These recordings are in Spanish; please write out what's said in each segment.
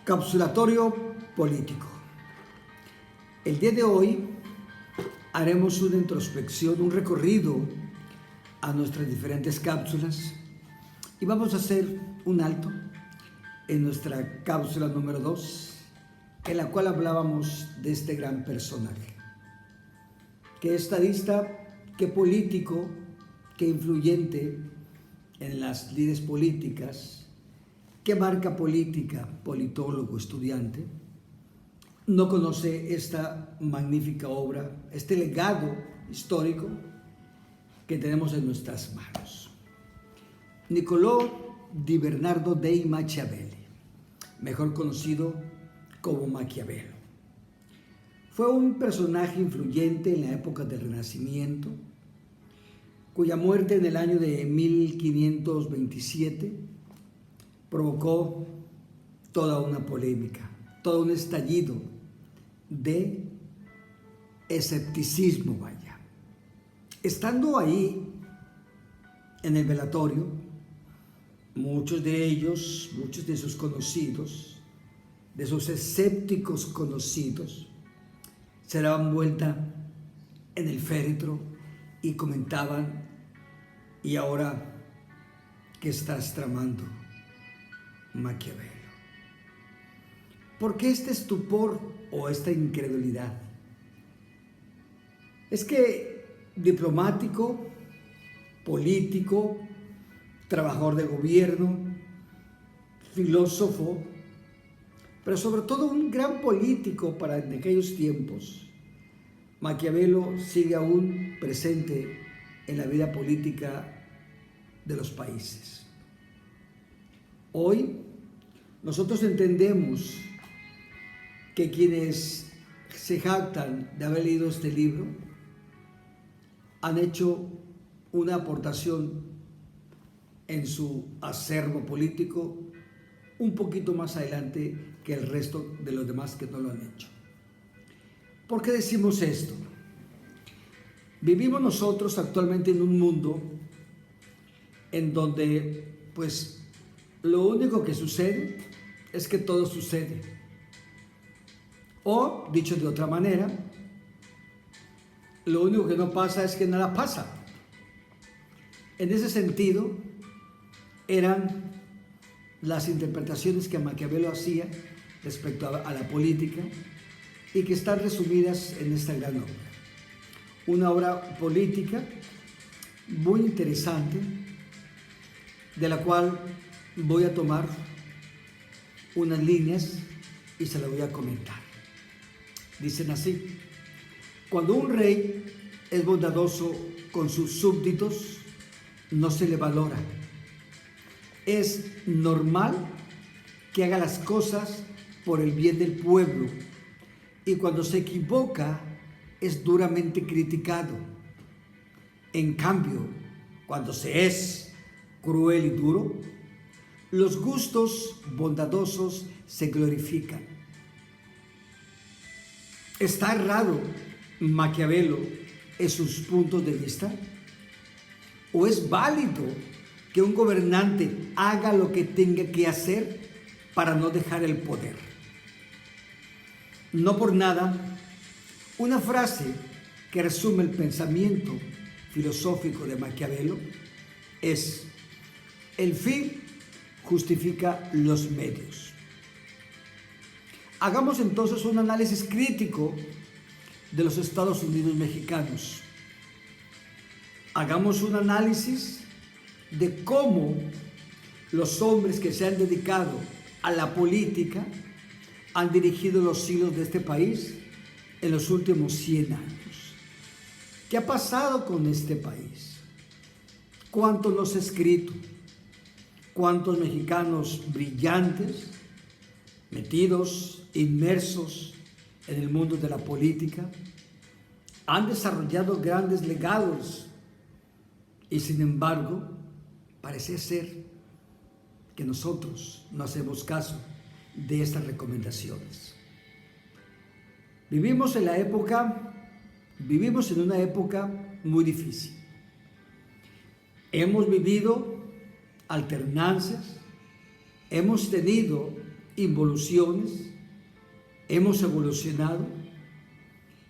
Capsulatorio político. El día de hoy haremos una introspección, un recorrido a nuestras diferentes cápsulas y vamos a hacer un alto en nuestra cápsula número 2, en la cual hablábamos de este gran personaje. Qué estadista, qué político, qué influyente en las lides políticas, qué marca política, politólogo, estudiante, no conoce esta magnífica obra, este legado histórico que tenemos en nuestras manos. Niccolò di Bernardo dei Machiavelli, mejor conocido como Maquiavelo. Fue un personaje influyente en la época del Renacimiento, cuya muerte en el año de 1527 provocó toda una polémica, todo un estallido de escepticismo, vaya. Estando ahí en el velatorio, muchos de sus conocidos, de sus escépticos conocidos, se daban vuelta en el féretro y comentaban: ¿y ahora qué estás tramando, Maquiavelo? ¿Por qué este estupor o esta incredulidad? Es que diplomático, político, trabajador de gobierno, filósofo, pero sobre todo un gran político para en aquellos tiempos, Maquiavelo sigue aún presente en la vida política de los países. Hoy nosotros entendemos que quienes se jactan de haber leído este libro han hecho una aportación en su acervo político un poquito más adelante que el resto de los demás que no lo han hecho. ¿Por qué decimos esto? Vivimos nosotros actualmente en un mundo en donde, pues, lo único que sucede es que todo sucede. O, dicho de otra manera, lo único que no pasa es que nada pasa. En ese sentido, eran las interpretaciones que Maquiavelo hacía respecto a la política y que están resumidas en esta gran obra. Una obra política muy interesante, de la cual voy a tomar unas líneas y se las voy a comentar. Dicen así: cuando un rey es bondadoso con sus súbditos, no se le valora. Es normal que haga las cosas por el bien del pueblo y cuando se equivoca es duramente criticado. En cambio, cuando se es cruel y duro, los gustos bondadosos se glorifican. ¿Está errado Maquiavelo en sus puntos de vista? ¿O es válido que un gobernante haga lo que tenga que hacer para no dejar el poder? No por nada, una frase que resume el pensamiento filosófico de Maquiavelo es: el fin justifica los medios. Hagamos entonces un análisis crítico de los Estados Unidos mexicanos. Hagamos un análisis de cómo los hombres que se han dedicado a la política han dirigido los hilos de este país en los últimos 100 años. ¿Qué ha pasado con este país? ¿Cuánto nos ha escrito? ¿Cuántos mexicanos brillantes, metidos, inmersos en el mundo de la política, han desarrollado grandes legados y sin embargo parece ser que nosotros no hacemos caso de estas recomendaciones? Vivimos en una época muy difícil. Hemos vivido alternancias, hemos tenido involuciones, hemos evolucionado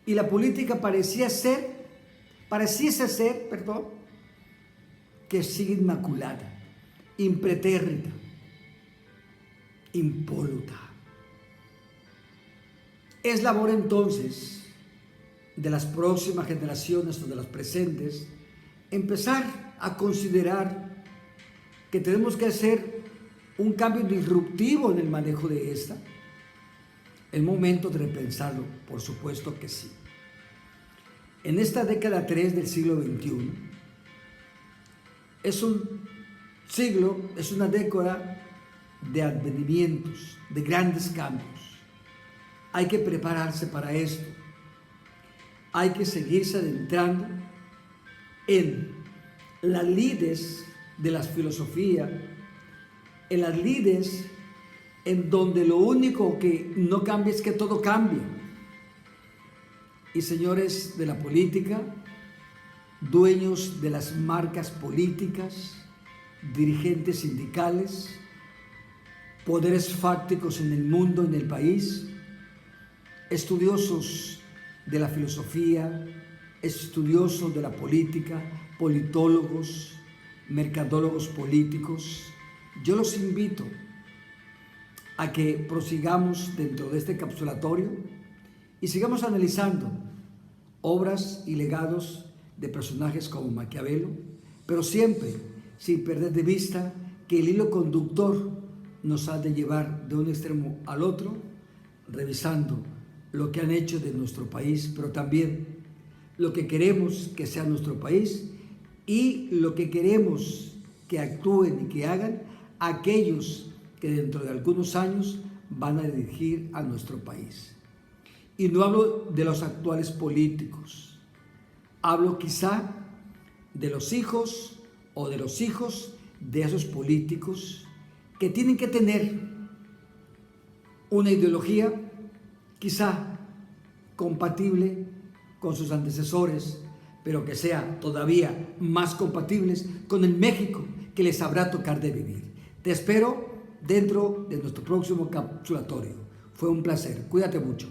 y la política pareciese ser, que sigue inmaculada, impretérrita, impoluta. Es labor entonces de las próximas generaciones o de las presentes empezar a considerar que tenemos que hacer un cambio disruptivo en el manejo de esta. El momento de repensarlo, por supuesto que sí. En esta década 3 del siglo XXI, es una década de advenimientos, de grandes cambios. Hay que prepararse para esto. Hay que seguirse adentrando en las lides de la filosofía, en las lides en donde lo único que no cambia es que todo cambia. Y señores de la política, dueños de las marcas políticas, dirigentes sindicales, poderes fácticos en el mundo, en el país, estudiosos de la filosofía, estudiosos de la política, politólogos, mercadólogos políticos, yo los invito a que prosigamos dentro de este encapsulatorio y sigamos analizando obras y legados de personajes como Maquiavelo, pero siempre sin perder de vista que el hilo conductor nos ha de llevar de un extremo al otro, revisando lo que han hecho de nuestro país, pero también lo que queremos que sea nuestro país y lo que queremos que actúen y que hagan aquellos que dentro de algunos años van a dirigir a nuestro país. Y no hablo de los actuales políticos, hablo quizá de los hijos o de los hijos de esos políticos que tienen que tener una ideología quizá compatible con sus antecesores, pero que sea todavía más compatibles con el México que les habrá tocar de vivir. Te espero dentro de nuestro próximo encapsulatorio. Fue un placer. Cuídate mucho.